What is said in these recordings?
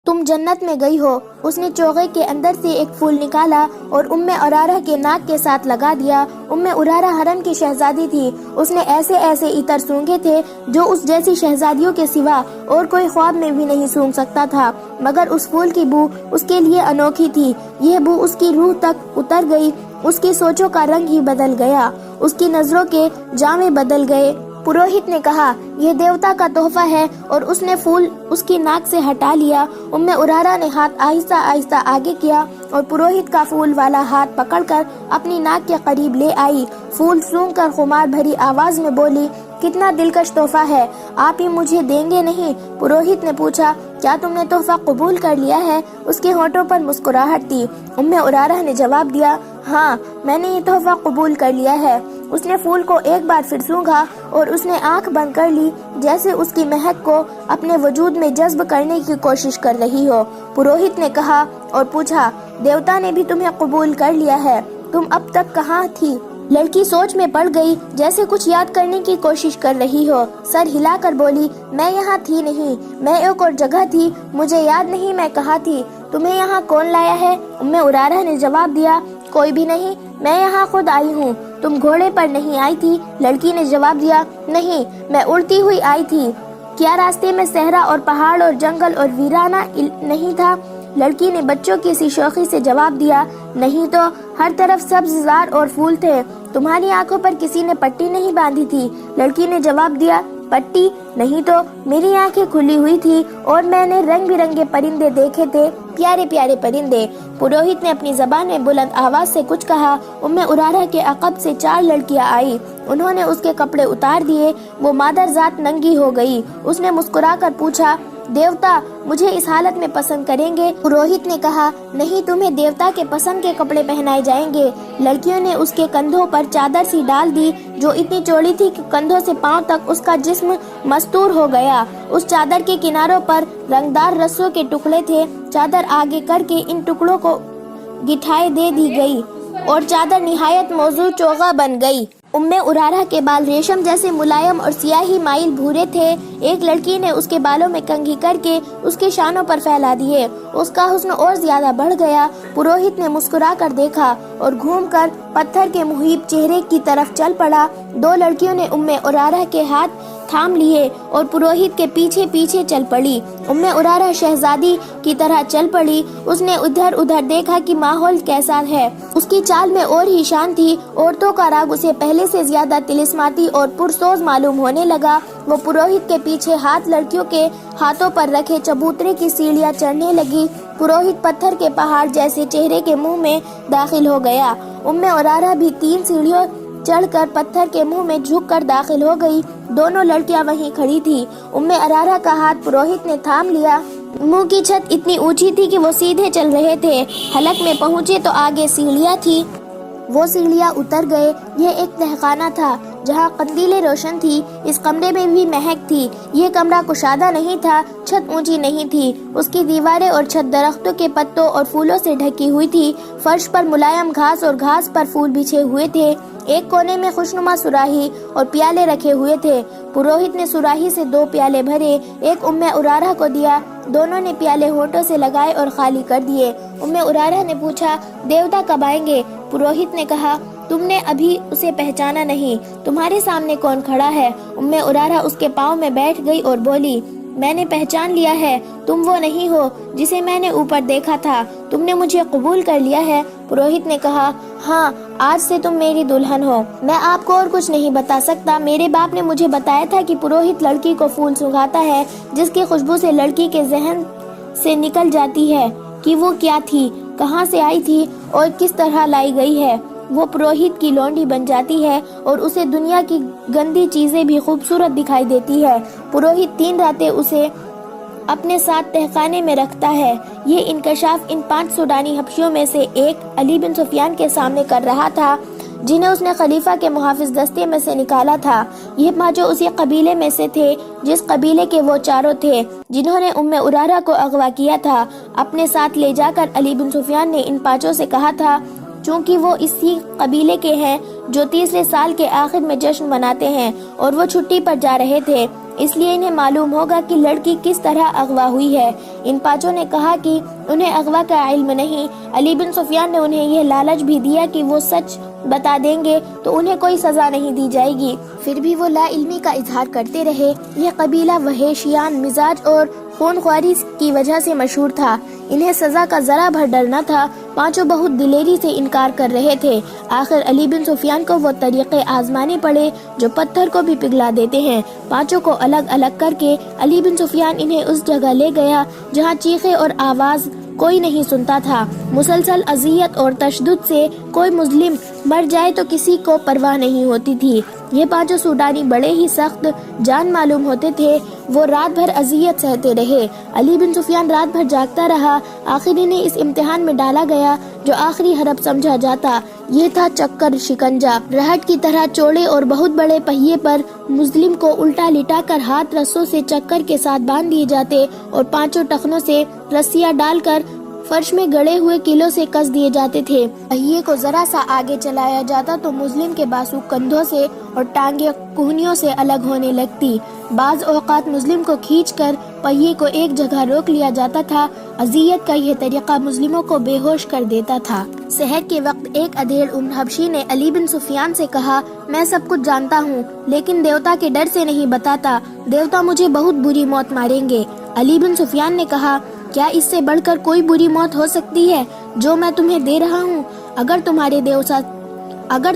تم جنت میں گئی ہو۔ اس نے چوغے کے اندر سے ایک پھول نکالا اور عرارہ کے ناک کے ساتھ لگا دیا۔ عرارہ حرم کی شہزادی تھی۔ اس نے ایسے ایسے عطر سونگھے تھے جو اس جیسی شہزادیوں کے سوا اور کوئی خواب میں بھی نہیں سونگھ سکتا تھا، مگر اس پھول کی بو اس کے لیے انوکھی تھی۔ یہ بو اس کی روح تک اتر گئی، اس کی سوچوں کا رنگ ہی بدل گیا، اس کی نظروں کے جامے بدل گئے۔ پروہت نے کہا، یہ دیوتا کا تحفہ ہے، اور اس نے پھول اس کی ناک سے ہٹا لیا۔ عرارہ نے ہاتھ آہستہ آہستہ آگے کیا اور پروہت کا پھول والا ہاتھ پکڑ کر اپنی ناک کے قریب لے آئی۔ پھول سونگھ کر خمار بھری آواز میں بولی، کتنا دلکش تحفہ ہے، آپ ہی مجھے دیں گے نہیں؟ پروہت نے پوچھا، کیا تم نے تحفہ قبول کر لیا ہے؟ اس کے ہونٹوں پر مسکراہٹ تھی۔ عرارہ نے جواب دیا، ہاں، میں نے یہ تحفہ قبول کر لیا ہے۔ اس نے پھول کو ایک بار پھر سونگھا اور اس نے آنکھ بند کر لی، جیسے اس کی مہک کو اپنے وجود میں جذب کرنے کی کوشش کر رہی ہو۔ پروہت نے کہا اور پوچھا، دیوتا نے بھی تمہیں قبول کر لیا ہے، تم اب تک کہاں تھی؟ لڑکی سوچ میں پڑ گئی، جیسے کچھ یاد کرنے کی کوشش کر رہی ہو۔ سر ہلا کر بولی، میں یہاں تھی نہیں، میں ایک اور جگہ تھی، مجھے یاد نہیں میں کہاں تھی۔ تمہیں یہاں کون لایا ہے؟ عرارہ نے جواب دیا، کوئی بھی نہیں، میں یہاں خود آئی ہوں۔ تم گھوڑے پر نہیں آئی تھی؟ لڑکی نے جواب دیا، نہیں، میں اڑتی ہوئی آئی تھی۔ کیا راستے میں صحرا اور پہاڑ اور جنگل اور ویرانہ نہیں تھا؟ لڑکی نے بچوں کی سی شوخی سے جواب دیا، نہیں تو، ہر طرف سبز زار اور پھول تھے۔ تمہاری آنکھوں پر کسی نے پٹی نہیں باندھی تھی؟ لڑکی نے جواب دیا، پٹی نہیں تو، میری آنکھیں کھلی ہوئی تھی اور میں نے رنگ برنگے پرندے دیکھے تھے، پیارے پیارے پرندے۔ پروہت نے اپنی زبان میں بلند آواز سے کچھ کہا۔ عرارہ کے عقب سے 4 لڑکیاں آئی، انہوں نے اس کے کپڑے اتار دیے، وہ مادر ذات ننگی ہو گئی۔ اس نے مسکرا کر پوچھا، دیوتا مجھے اس حالت میں پسند کریں گے؟ پروہت نے کہا، نہیں، تمہیں دیوتا کے پسند کے کپڑے پہنائے جائیں گے۔ لڑکیوں نے اس کے کندھوں پر چادر سی ڈال دی جو اتنی چوڑی تھی کہ کندھوں سے پاؤں تک اس کا جسم مستور ہو گیا۔ اس چادر کے کناروں پر رنگدار رسوں کے ٹکڑے تھے۔ چادر آگے کر کے ان ٹکڑوں کو گٹھائی دے دی گئی اور چادر نہایت موزوں چوغا بن گئی۔ عرارہ کے بال ریشم جیسے ملائم اور سیاہی مائل بھورے تھے۔ ایک لڑکی نے اس کے بالوں میں کنگھی کر کے اس کے شانوں پر پھیلا دیے، اس کا حسن اور زیادہ بڑھ گیا۔ پروہت نے مسکرا کر دیکھا اور گھوم کر پتھر کے محیط چہرے کی طرف چل پڑا۔ 2 لڑکیوں نے عرارہ کے ہاتھ تھام لیے اور پروہت کے پیچھے پیچھے چل پڑی۔ عرارہ شہزادی کی طرح چل پڑی۔ اس نے ادھر ادھر دیکھا کہ ماحول کیسا ہے۔ اس کی چال میں اور ہی شان تھی۔ عورتوں کا راگ اسے پہلے سے زیادہ طلسماتی اور پرسوز معلوم ہونے لگا۔ وہ پروہت کے پیچھے ہاتھ لڑکیوں کے ہاتھوں پر رکھے چبوترے کی سیڑھیاں چڑھنے لگی۔ پروہت پتھر کے پہاڑ جیسے چہرے کے منہ میں داخل ہو گیا۔ عرارہ بھی 3 سیڑھیوں چڑھ کر پتھر کے منہ میں جھک کر داخل ہو گئی۔ دونوں لڑکیاں وہیں کھڑی تھی۔ عرارہ کا ہاتھ پروہت نے تھام لیا۔ منہ کی چھت اتنی اونچی تھی کہ وہ سیدھے چل رہے تھے۔ حلق میں پہنچے تو آگے سیڑھیاں تھی، وہ سیڑھیاں اتر گئے۔ یہ ایک تہخانہ تھا جہاں قندیلیں روشن تھی۔ اس کمرے میں بھی مہک تھی۔ یہ کمرہ کشادہ نہیں تھا، چھت اونچی نہیں تھی، اس کی دیواریں اور چھت درختوں کے پتوں اور پھولوں سے ڈھکی ہوئی تھی۔ فرش پر ملائم گھاس اور گھاس پر پھول بچھے ہوئے تھے۔ ایک کونے میں خوشنما سراہی اور پیالے رکھے ہوئے تھے۔ پروہت نے سراہی سے 2 پیالے بھرے، ایک عرارہ کو دیا۔ دونوں نے پیالے ہونٹوں سے لگائے اور خالی کر دیے۔ عرارہ نے پوچھا، دیوتا کب آئیں گے؟ پروہت نے کہا، تم نے ابھی اسے پہچانا نہیں، تمہارے سامنے کون کھڑا ہے؟ عرارہ اس کے پاؤں میں بیٹھ گئی اور بولی، میں نے پہچان لیا ہے، تم وہ نہیں ہو جسے میں نے اوپر دیکھا تھا، تم نے مجھے قبول کر لیا ہے؟ پروہت نے کہا، ہاں، آج سے تم میری دلہن ہو۔ میں آپ کو اور کچھ نہیں بتا سکتا۔ میرے باپ نے مجھے بتایا تھا کہ پروہت لڑکی کو پھول سنگھاتا ہے جس کی خوشبو سے لڑکی کے ذہن سے نکل جاتی ہے کہ وہ کیا تھی، کہاں سے آئی تھی اور کس طرح لائی گئی ہے۔ وہ پروہت کی لونڈی بن جاتی ہے اور اسے دنیا کی گندی چیزیں بھی خوبصورت دکھائی دیتی ہے۔ پروہت 3 راتیں اسے اپنے ساتھ تہخانے میں رکھتا ہے۔ یہ انکشاف ان 5 سوڈانی حبشیوں میں سے ایک علی بن سفیان کے سامنے کر رہا تھا، جنہیں اس نے خلیفہ کے محافظ دستے میں سے نکالا تھا۔ یہ 5 اسی قبیلے میں سے تھے جس قبیلے کے وہ 4 تھے جنہوں نے عرارہ کو اغوا کیا تھا۔ اپنے ساتھ لے جا کر علی بن سفیان نے ان 5 سے کہا تھا، چونکہ وہ اسی قبیلے کے ہیں جو 30 سال کے آخر میں جشن مناتے ہیں اور وہ چھٹی پر جا رہے تھے، اس لیے انہیں معلوم ہوگا کہ لڑکی کس طرح اغوا ہوئی ہے۔ ان پانچوں نے کہا کہ انہیں اغوا کا علم نہیں۔ علی بن سفیان نے انہیں یہ لالچ بھی دیا کہ وہ سچ بتا دیں گے تو انہیں کوئی سزا نہیں دی جائے گی، پھر بھی وہ لا علمی کا اظہار کرتے رہے۔ یہ قبیلہ وحشیان مزاج اور خون خواری کی وجہ سے مشہور تھا۔ انہیں سزا کا ذرا بھر ڈر نہ تھا۔ پانچوں بہت دلیری سے انکار کر رہے تھے۔ آخر علی بن سفیان کو وہ طریقے آزمانے پڑے جو پتھر کو بھی پگھلا دیتے ہیں۔ پانچوں کو الگ الگ کر کے علی بن سفیان انہیں اس جگہ لے گیا جہاں چیخے اور آواز کوئی نہیں سنتا تھا۔ مسلسل اذیت اور تشدد سے کوئی مظلوم مر جائے تو کسی کو پرواہ نہیں ہوتی تھی۔ یہ پانچوں سوڈانی بڑے ہی سخت جان معلوم ہوتے تھے۔ وہ رات بھر اذیت سہتے رہے۔ علی بن سفیان رات بھر جاگتا رہا۔ آخر انہیں اس امتحان میں ڈالا گیا جو آخری حرب سمجھا جاتا۔ یہ تھا چکر شکنجہ۔ رہٹ کی طرح چوڑے اور بہت بڑے پہیے پر مظلوم کو الٹا لٹا کر ہاتھ رسوں سے چکر کے ساتھ باندھ دیے جاتے اور پانچوں ٹخنوں سے رسیاں ڈال کر فرش میں گڑے ہوئے کیلوں سے کس دیے جاتے تھے۔ پہیے کو ذرا سا آگے چلایا جاتا تو مظلوم کے بازو کندھوں سے اور ٹانگیں کہنیوں سے الگ ہونے لگتی۔ بعض اوقات مظلوم کو کھینچ کر پہیے کو ایک جگہ روک لیا جاتا تھا۔ اذیت کا یہ طریقہ مظلوموں کو بے ہوش کر دیتا تھا۔ سحر کے وقت ایک ادھیڑ حبشی نے علی بن سفیان سے کہا، میں سب کچھ جانتا ہوں لیکن دیوتا کے ڈر سے نہیں بتاتا۔ دیوتا مجھے بہت بری موت ماریں گے۔ علی بن سفیان نے کہا، کیا اس سے بڑھ کر کوئی بری موت ہو سکتی ہے جو میں تمہیں دے رہا ہوں؟ اگر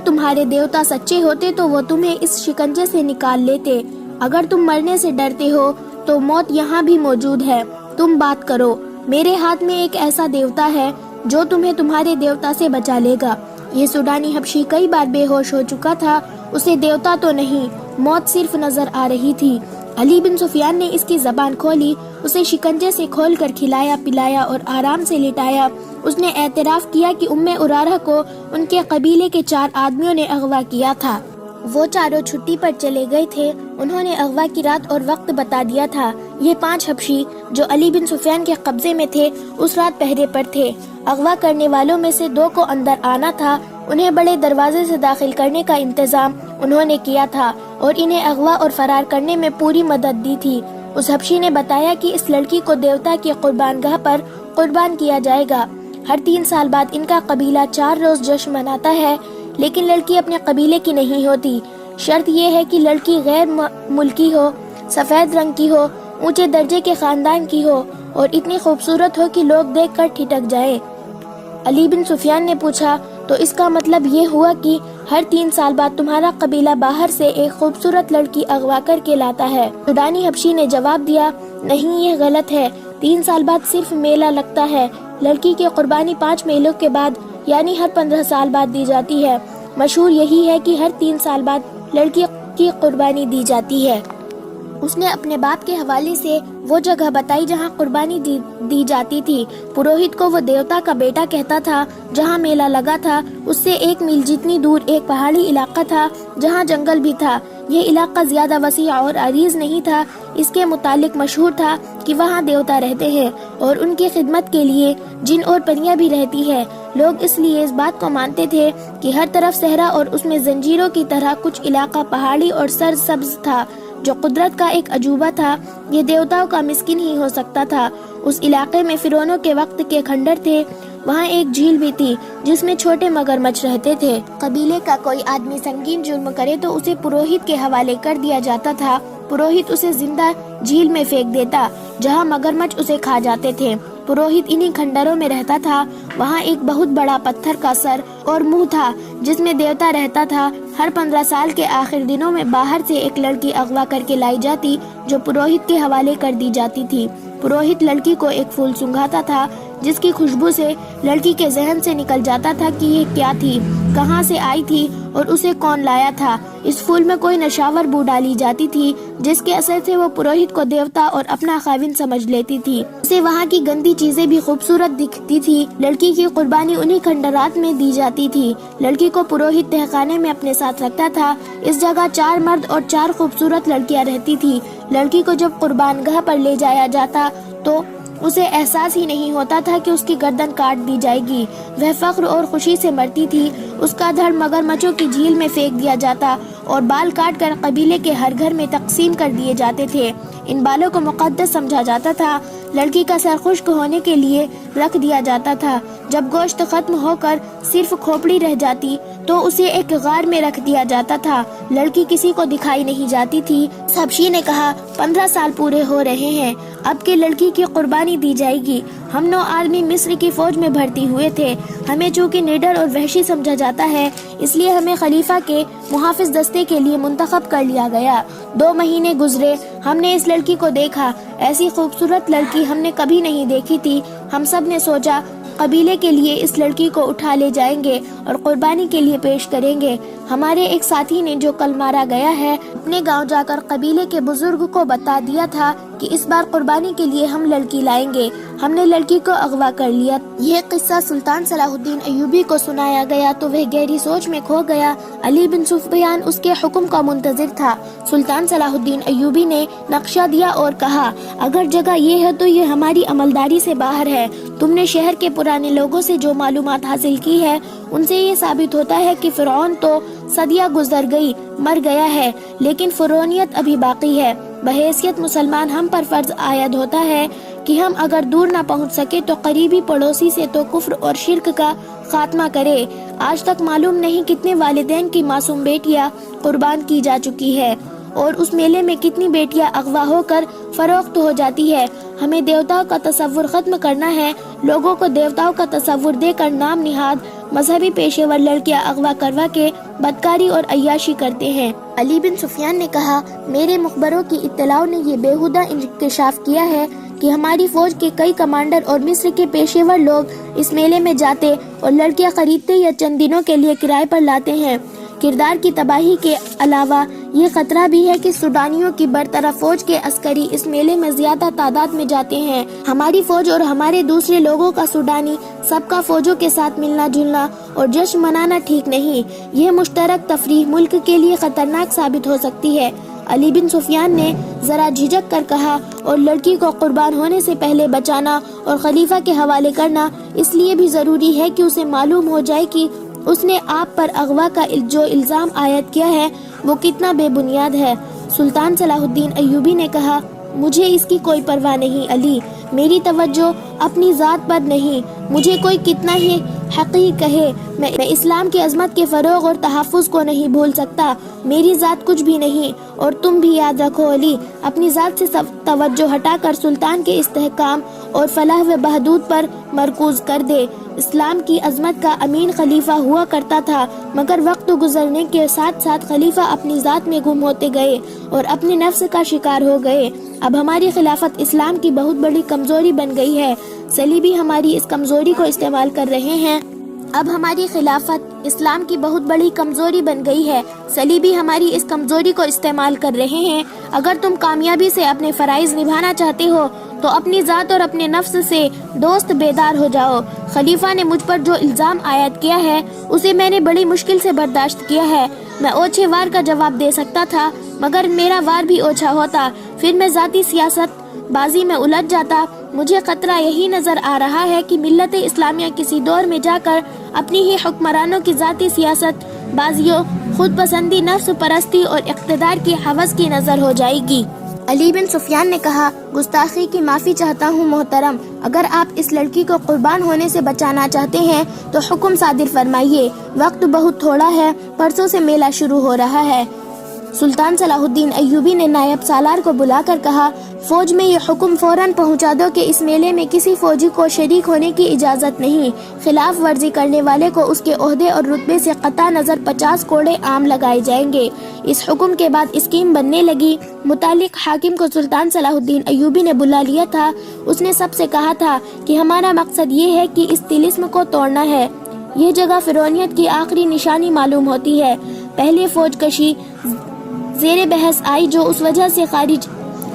تمہارے دیوتا سچے ہوتے تو وہ تمہیں اس شکنجے سے نکال لیتے۔ اگر تم مرنے سے ڈرتے ہو تو موت یہاں بھی موجود ہے۔ تم بات کرو۔ میرے ہاتھ میں ایک ایسا دیوتا ہے جو تمہیں تمہارے دیوتا سے بچا لے گا۔ یہ سوڈانی حبشی کئی بار بے ہوش ہو چکا تھا۔ اسے دیوتا تو نہیں، موت صرف نظر آ رہی تھی۔ علی بن سفیان نے اس کی زبان کھولی، اسے شکنجے سے کھول کر کھلایا پلایا اور آرام سے لٹایا۔ اس نے اعتراف کیا کہ ارارہ کو ان کے قبیلے کے 4 آدمیوں نے اغوا کیا تھا۔ وہ چاروں چھٹی پر چلے گئے تھے۔ انہوں نے اغوا کی رات اور وقت بتا دیا تھا۔ یہ 5 حبشی جو علی بن سفیان کے قبضے میں تھے اس رات پہرے پر تھے۔ اغوا کرنے والوں میں سے 2 کو اندر آنا تھا۔ انہیں بڑے دروازے سے داخل کرنے کا انتظام انہوں نے کیا تھا اور انہیں اغوا اور فرار کرنے میں پوری مدد دی تھی۔ اس حبشی نے بتایا کہ اس لڑکی کو دیوتا کی قربان گاہ پر قربان کیا جائے گا۔ ہر 3 سال بعد ان کا قبیلہ 4 روز جشن مناتا ہے، لیکن لڑکی اپنے قبیلے کی نہیں ہوتی۔ شرط یہ ہے کہ لڑکی غیر ملکی ہو، سفید رنگ کی ہو، اونچے درجے کے خاندان کی ہو اور اتنی خوبصورت ہو کہ لوگ دیکھ کر ٹھٹک جائیں۔ علی بن سفیان نے پوچھا، تو اس کا مطلب یہ ہوا کہ ہر 3 سال بعد تمہارا قبیلہ باہر سے ایک خوبصورت لڑکی اغوا کر کے لاتا ہے؟ سوڈانی حبشی نے جواب دیا، نہیں، یہ غلط ہے۔ 3 سال بعد صرف میلہ لگتا ہے۔ لڑکی کی قربانی 5 میلوں کے بعد یعنی ہر 15 سال بعد دی جاتی ہے۔ مشہور یہی ہے کہ ہر 3 سال بعد لڑکی کی قربانی دی جاتی ہے۔ اس نے اپنے باپ کے حوالے سے وہ جگہ بتائی جہاں قربانی دی جاتی تھی۔ پروہت کو وہ دیوتا کا بیٹا کہتا تھا۔ جہاں میلہ لگا تھا اس سے 1 میل جتنی دور ایک پہاڑی علاقہ تھا جہاں جنگل بھی تھا۔ یہ علاقہ زیادہ وسیع اور عریض نہیں تھا۔ اس کے متعلق مشہور تھا کہ وہاں دیوتا رہتے ہیں اور ان کی خدمت کے لیے جن اور پریاں بھی رہتی ہے۔ لوگ اس لیے اس بات کو مانتے تھے کہ ہر طرف صحرا اور اس میں زنجیروں کی طرح کچھ علاقہ پہاڑی اور سرسبز تھا جو قدرت کا ایک عجوبہ تھا۔ یہ دیوتاؤں کا مسکن ہی ہو سکتا تھا۔ اس علاقے میں فرعونوں کے وقت کے کھنڈر تھے۔ وہاں ایک جھیل بھی تھی جس میں چھوٹے مگرمچھ رہتے تھے۔ قبیلے کا کوئی آدمی سنگین جرم کرے تو اسے پروہت کے حوالے کر دیا جاتا تھا۔ پروہت اسے زندہ جھیل میں پھینک دیتا جہاں مگرمچھ اسے کھا جاتے تھے۔ پروہت انہی کھنڈروں میں رہتا تھا۔ وہاں ایک بہت بڑا پتھر کا سر اور منہ تھا جس میں دیوتا رہتا تھا۔ ہر 15 سال کے آخر دنوں میں باہر سے ایک لڑکی اغوا کر کے لائی جاتی جو پروہت کے حوالے کر دی جاتی تھی۔ پروہت لڑکی کو ایک پھول سنگھاتا تھا جس کی خوشبو سے لڑکی کے ذہن سے نکل جاتا تھا کہ یہ کیا تھی، کہاں سے آئی تھی اور اسے کون لایا تھا۔ اس پھول میں کوئی نشاور بو ڈالی جاتی تھی جس کے اثر سے وہ پروہت کو دیوتا اور اپنا خاوند سمجھ لیتی تھی۔ اسے وہاں کی گندی چیزیں بھی خوبصورت دکھتی تھی۔ لڑکی کی قربانی انہی کھنڈرات میں دی جاتی تھی۔ لڑکی کو پروہت تہخانے میں اپنے ساتھ رکھتا تھا۔ اس جگہ 4 مرد اور 4 خوبصورت لڑکیاں رہتی تھی۔ لڑکی کو جب قربان گاہ پر لے جایا جاتا تو اسے احساس ہی نہیں ہوتا تھا کہ اس کی گردن کاٹ دی جائے گی۔ وہ فخر اور خوشی سے مرتی تھی۔ اس کا دھڑ مگرمچھوں کی جھیل میں پھینک دیا جاتا اور بال کاٹ کر قبیلے کے ہر گھر میں تقسیم کر دیے جاتے تھے۔ ان بالوں کو مقدس سمجھا جاتا تھا۔ لڑکی کا سر خشک ہونے کے لیے رکھ دیا جاتا تھا۔ جب گوشت ختم ہو کر صرف کھوپڑی رہ جاتی تو اسے ایک غار میں رکھ دیا جاتا تھا۔ لڑکی کسی کو دکھائی نہیں جاتی تھی۔ حبشی نے کہا 15 سال پورے ہو رہے ہیں اب کہ لڑکی کی قربانی دی جائے گی۔ ہم 9 آدمی مصر کی فوج میں بھرتی ہوئے تھے۔ ہمیں چونکہ نڈر اور وحشی سمجھا جاتا ہے اس لیے ہمیں خلیفہ کے محافظ دستے کے لیے منتخب کر لیا گیا۔ 2 مہینے گزرے، ہم نے اس لڑکی کو دیکھا۔ ایسی خوبصورت لڑکی ہم نے کبھی نہیں دیکھی تھی۔ ہم سب نے سوچا قبیلے کے لیے اس لڑکی کو اٹھا لے جائیں گے اور قربانی کے لیے پیش کریں گے۔ ہمارے ایک ساتھی نے جو کل مارا گیا ہے اپنے گاؤں جا کر قبیلے کے بزرگ کو بتا دیا تھا کہ اس بار قربانی کے لیے ہم لڑکی لائیں گے۔ ہم نے لڑکی کو اغوا کر لیا۔ یہ قصہ سلطان صلاح الدین ایوبی کو سنایا گیا تو وہ گہری سوچ میں کھو گیا۔ علی بن سفیان اس کے حکم کا منتظر تھا۔ سلطان صلاح الدین ایوبی نے نقشہ دیا اور کہا اگر جگہ یہ ہے تو یہ ہماری عملداری سے باہر ہے۔ تم نے شہر کے پرانے لوگوں سے جو معلومات حاصل کی ہے ان سے یہ ثابت ہوتا ہے کہ فرعون تو صدیاں گزر گئی، مر گیا ہے، لیکن فرعونیت ابھی باقی ہے۔ بحیثیت مسلمان ہم پر فرض عائد ہوتا ہے کہ ہم اگر دور نہ پہنچ سکے تو قریبی پڑوسی سے تو کفر اور شرک کا خاتمہ کرے۔ آج تک معلوم نہیں کتنے والدین کی معصوم بیٹیاں قربان کی جا چکی ہے اور اس میلے میں کتنی بیٹیاں اغوا ہو کر فروخت ہو جاتی ہے۔ ہمیں دیوتاؤں کا تصور ختم کرنا ہے۔ لوگوں کو دیوتاؤں کا تصور دے کر نام نہاد مذہبی پیشے ور لڑکیاں اغوا کروا کے بدکاری اور عیاشی کرتے ہیں۔ علی بن سفیان نے کہا میرے مخبروں کی اطلاعوں نے یہ بیہودہ انکشاف کیا ہے کہ ہماری فوج کے کئی کمانڈر اور مصر کے پیشے ور لوگ اس میلے میں جاتے اور لڑکیاں خریدتے یا چند دنوں کے لیے کرائے پر لاتے ہیں۔ کردار کی تباہی کے علاوہ یہ خطرہ بھی ہے کہ سوڈانیوں کی برطرف فوج کے عسکری اس میلے میں زیادہ تعداد میں جاتے ہیں۔ ہماری فوج اور ہمارے دوسرے لوگوں کا سوڈانی سب کا فوجوں کے ساتھ ملنا جلنا اور جشن منانا ٹھیک نہیں۔ یہ مشترک تفریح ملک کے لیے خطرناک ثابت ہو سکتی ہے۔ علی بن سفیان نے ذرا جھجک کر کہا اور لڑکی کو قربان ہونے سے پہلے بچانا اور خلیفہ کے حوالے کرنا اس لیے بھی ضروری ہے کہ اسے معلوم ہو جائے کہ اس نے آپ پر اغوا کا جو الزام عائد کیا ہے وہ کتنا بے بنیاد ہے۔ سلطان صلاح الدین ایوبی نے کہا مجھے اس کی کوئی پرواہ نہیں علی، میری توجہ اپنی ذات پر نہیں، مجھے کوئی کتنا ہی حقیر کہے میں اسلام کی عظمت کے فروغ اور تحفظ کو نہیں بھول سکتا۔ میری ذات کچھ بھی نہیں، اور تم بھی یاد رکھو علی، اپنی ذات سے توجہ ہٹا کر سلطان کے استحکام اور فلاح و بہبود پر مرکوز کر دے۔ اسلام کی عظمت کا امین خلیفہ ہوا کرتا تھا، مگر وقت گزرنے کے ساتھ ساتھ خلیفہ اپنی ذات میں گم ہوتے گئے اور اپنے نفس کا شکار ہو گئے۔ اب ہماری خلافت اسلام کی بہت بڑی کمزوری بن گئی ہے۔ صلیبی ہماری اس کمزوری کو استعمال کر رہے ہیں۔ اب ہماری خلافت اسلام کی بہت بڑی کمزوری بن گئی ہے۔ صلیبی ہماری اس کمزوری کو استعمال کر رہے ہیں۔ اگر تم کامیابی سے اپنے فرائض نبھانا چاہتے ہو تو اپنی ذات اور اپنے نفس سے دوست بیدار ہو جاؤ۔ خلیفہ نے مجھ پر جو الزام عائد کیا ہے اسے میں نے بڑی مشکل سے برداشت کیا ہے۔ میں اوچھے وار کا جواب دے سکتا تھا، مگر میرا وار بھی اوچھا ہوتا، پھر میں ذاتی سیاست بازی میں الجھ جاتا۔ مجھے خطرہ یہی نظر آ رہا ہے کہ ملت اسلامیہ کسی دور میں جا کر اپنی ہی حکمرانوں کی ذاتی سیاست بازیوں، خود پسندی، نفس پرستی اور اقتدار کی ہوس کی نظر ہو جائے گی۔ علی بن سفیان نے کہا گستاخی کی معافی چاہتا ہوں محترم، اگر آپ اس لڑکی کو قربان ہونے سے بچانا چاہتے ہیں تو حکم صادر فرمائیے، وقت بہت تھوڑا ہے، پرسوں سے میلہ شروع ہو رہا ہے۔ سلطان صلاح الدین ایوبی نے نائب سالار کو بلا کر کہا فوج میں یہ حکم فوراً پہنچا دو کہ اس میلے میں کسی فوجی کو شریک ہونے کی اجازت نہیں، خلاف ورزی کرنے والے کو اس کے عہدے اور رتبے سے قطع نظر 50 کوڑے عام لگائے جائیں گے۔ اس حکم کے بعد اسکیم بننے لگی۔ متعلق حاکم کو سلطان صلاح الدین ایوبی نے بلا لیا تھا۔ اس نے سب سے کہا تھا کہ ہمارا مقصد یہ ہے کہ اس طلسم کو توڑنا ہے۔ یہ جگہ فرعونیت کی آخری نشانی معلوم ہوتی ہے۔ پہلے فوج کشی زیر بحث آئی جو اس وجہ سے خارج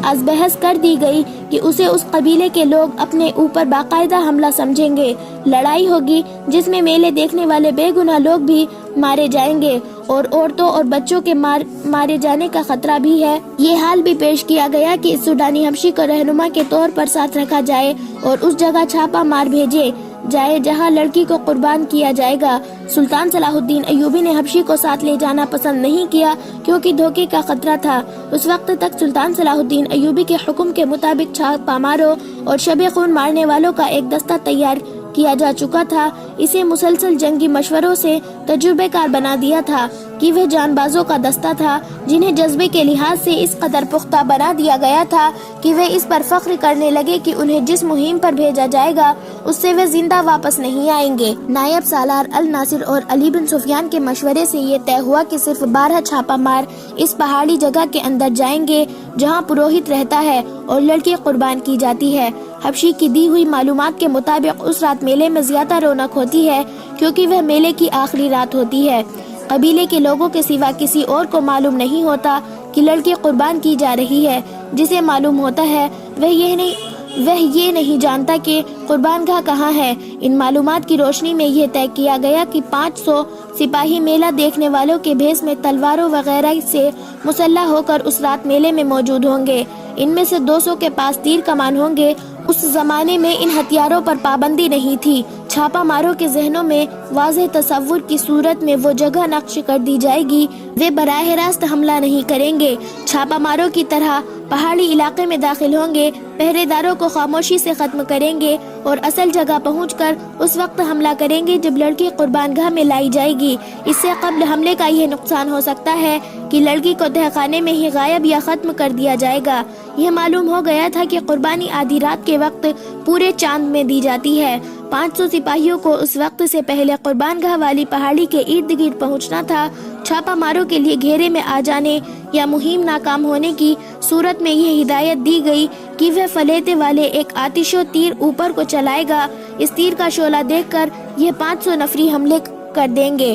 از بحث کر دی گئی کہ اسے اس قبیلے کے لوگ اپنے اوپر باقاعدہ حملہ سمجھیں گے۔ لڑائی ہوگی جس میں میلے دیکھنے والے بے گناہ لوگ بھی مارے جائیں گے اور عورتوں اور بچوں کے مارے جانے کا خطرہ بھی ہے۔ یہ حال بھی پیش کیا گیا کہ اس سوڈانی حبشی کو رہنما کے طور پر ساتھ رکھا جائے اور اس جگہ چھاپا مار بھیجے جائے جہاں لڑکی کو قربان کیا جائے گا۔ سلطان صلاح الدین ایوبی نے حبشی کو ساتھ لے جانا پسند نہیں کیا کیونکہ دھوکے کا خطرہ تھا۔ اس وقت تک سلطان صلاح الدین ایوبی کے حکم کے مطابق چھاپا ماروں اور شب خون مارنے والوں کا ایک دستہ تیار کیا جا چکا تھا۔ اسے مسلسل جنگی مشوروں سے تجربے کار بنا دیا تھا کہ وہ جان بازوں کا دستہ تھا جنہیں جذبے کے لحاظ سے اس قدر پختہ بنا دیا گیا تھا کہ وہ اس پر فخر کرنے لگے کہ انہیں جس مہم پر بھیجا جائے گا اس سے وہ زندہ واپس نہیں آئیں گے۔ نائب سالار الناصر اور علی بن سفیان کے مشورے سے یہ طے ہوا کہ صرف 12 چھاپا مار اس پہاڑی جگہ کے اندر جائیں گے جہاں پروہت رہتا ہے اور لڑکی قربان کی جاتی ہے۔ حبشی کی دی ہوئی معلومات کے مطابق اس رات میلے میں زیادہ رونق ہوتی ہے کیونکہ وہ میلے کی آخری رات ہوتی ہے۔ قبیلے کے لوگوں کے سوا کسی اور کو معلوم نہیں ہوتا کہ لڑکی قربان کی جا رہی ہے۔ جسے معلوم ہوتا ہے وہ یہ نہیں جانتا کہ قربان گاہ کہاں ہے۔ ان معلومات کی روشنی میں یہ طے کیا گیا کہ 500 سپاہی میلہ دیکھنے والوں کے بھیس میں تلواروں وغیرہ سے مسلح ہو کر اس رات میلے میں موجود ہوں گے۔ ان میں سے 200 کے پاس تیر کمان ہوں گے۔ اس زمانے میں ان ہتھیاروں پر پابندی نہیں تھی۔ چھاپا ماروں کے ذہنوں میں واضح تصور کی صورت میں وہ جگہ نقش کر دی جائے گی۔ وہ براہ راست حملہ نہیں کریں گے، چھاپا ماروں کی طرح پہاڑی علاقے میں داخل ہوں گے، پہرے داروں کو خاموشی سے ختم کریں گے اور اصل جگہ پہنچ کر اس وقت حملہ کریں گے جب لڑکی قربان گاہ میں لائی جائے گی۔ اس سے قبل حملے کا یہ نقصان ہو سکتا ہے کہ لڑکی کو تہخانے میں ہی غائب یا ختم کر دیا جائے گا۔ یہ معلوم ہو گیا تھا کہ قربانی آدھی رات کے وقت پورے چاند میں دی جاتی ہے۔ 500 سپاہیوں کو اس وقت سے پہلے قربان گاہ والی پہاڑی کے ارد گرد پہنچنا تھا۔ چھاپا ماروں کے لیے گھیرے میں آ جانے یا مہم ناکام ہونے کی صورت میں یہ ہدایت دی گئی کہ وہ فلیتے والے ایک آتشو تیر اوپر کو چلائے گا۔ اس تیر کا شعلہ دیکھ کر یہ 500 نفری حملے کر دیں گے۔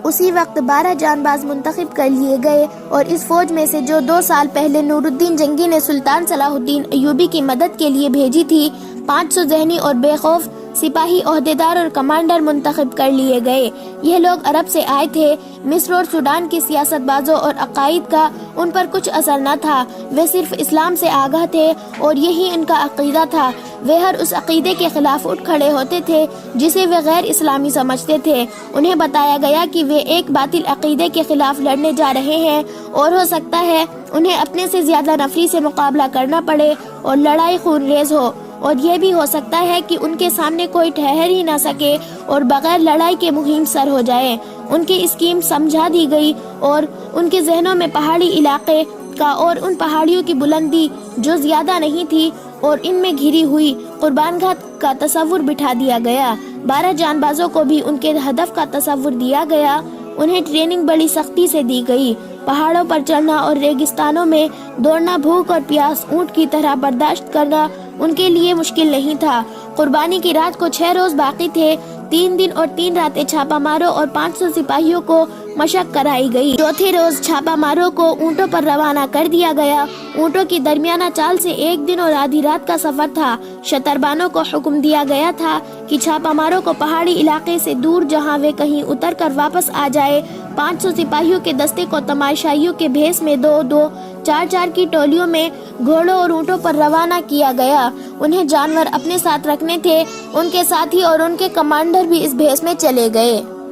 اسی وقت 12 جان باز منتخب کر لیے گئے اور اس فوج میں سے جو 2 سال پہلے نور الدین جنگی نے سلطان صلاح الدین ایوبی کی مدد کے لیے بھیجی تھی، 500 ذہنی اور بے خوف سپاہی عہدیدار اور کمانڈر منتخب کر لیے گئے۔ یہ لوگ عرب سے آئے تھے۔ مصر اور سوڈان کی سیاست بازوں اور عقائد کا ان پر کچھ اثر نہ تھا۔ وہ صرف اسلام سے آگاہ تھے اور یہی ان کا عقیدہ تھا۔ وہ ہر اس عقیدے کے خلاف اٹھ کھڑے ہوتے تھے جسے وہ غیر اسلامی سمجھتے تھے۔ انہیں بتایا گیا کہ وہ ایک باطل عقیدے کے خلاف لڑنے جا رہے ہیں اور ہو سکتا ہے انہیں اپنے سے زیادہ نفری سے مقابلہ کرنا پڑے اور لڑائی خون ریز ہو، اور یہ بھی ہو سکتا ہے کہ ان کے سامنے کوئی ٹھہر ہی نہ سکے اور بغیر لڑائی کے مہم سر ہو جائے۔ ان کی اسکیم سمجھا دی گئی اور ان کے ذہنوں میں پہاڑی علاقے کا اور ان پہاڑیوں کی بلندی جو زیادہ نہیں تھی اور ان میں گھری ہوئی قربان گاہ کا تصور بٹھا دیا گیا۔ 12 جان بازوں کو بھی ان کے ہدف کا تصور دیا گیا۔ انہیں ٹریننگ بڑی سختی سے دی گئی۔ پہاڑوں پر چڑھنا اور ریگستانوں میں دوڑنا، بھوک اور پیاس اونٹ کی طرح برداشت کرنا ان کے لیے مشکل نہیں تھا۔ قربانی کی رات کو 6 روز باقی تھے۔ 3 دن اور 3 راتیں چھاپا ماروں اور 500 سپاہیوں کو مشق کرائی گئی۔ چوتھے روز چھاپا ماروں کو اونٹوں پر روانہ کر دیا گیا۔ اونٹوں کی درمیانہ چال سے 1 دن اور آدھی رات کا سفر تھا۔ شتربانوں کو حکم دیا گیا تھا کہ چھاپا ماروں کو پہاڑی علاقے سے دور جہاں وہ کہیں اتر کر واپس آ جائے۔ 500 سپاہیوں کے دستے کو تماشائیوں کے بھیس میں 2-2 4-4 کی ٹولیوں میں گھوڑوں اور اونٹوں پر روانہ کیا گیا۔ انہیں جانور اپنے ساتھ رکھنے تھے۔ ان کے ساتھی اور ان کے کمانڈر بھی اس بھیس میں چلے گئے۔